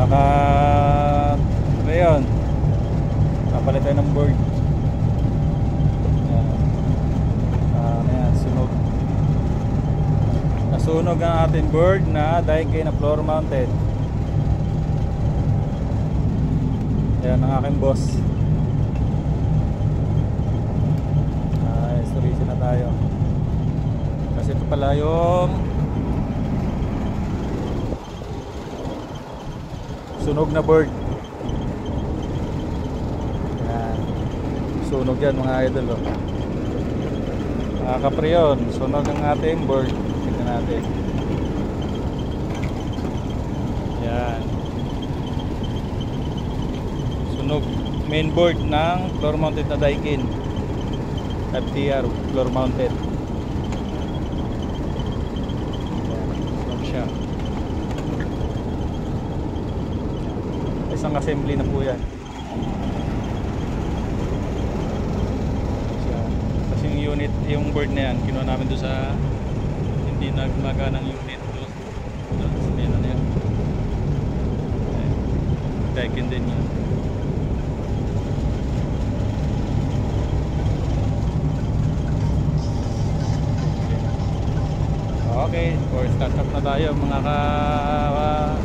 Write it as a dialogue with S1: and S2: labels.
S1: Naka ngayon kapalit tayo ng board. Ayan, sunog. Nasunog ang ating board na Daikin na floor mounted. Ayan ang aking boss. Installation na tayo. Kasi ito pala yung sunog na board. Ayan. Sunog yan mga idol, oh. Mga kapriyon, sunog ang ating board. Tingnan natin. Yan. Sunog main board ng floor mounted na Daikin FTR floor mounted. Sunog siya. Isang assembly na po yan. Kasi yung unit, yung board na yan kinuha namin doon sa hindi nagmaga ng unit doon sa mena na yan. Daikin din yan. Okay, for start up na tayo mga ka-Rayo.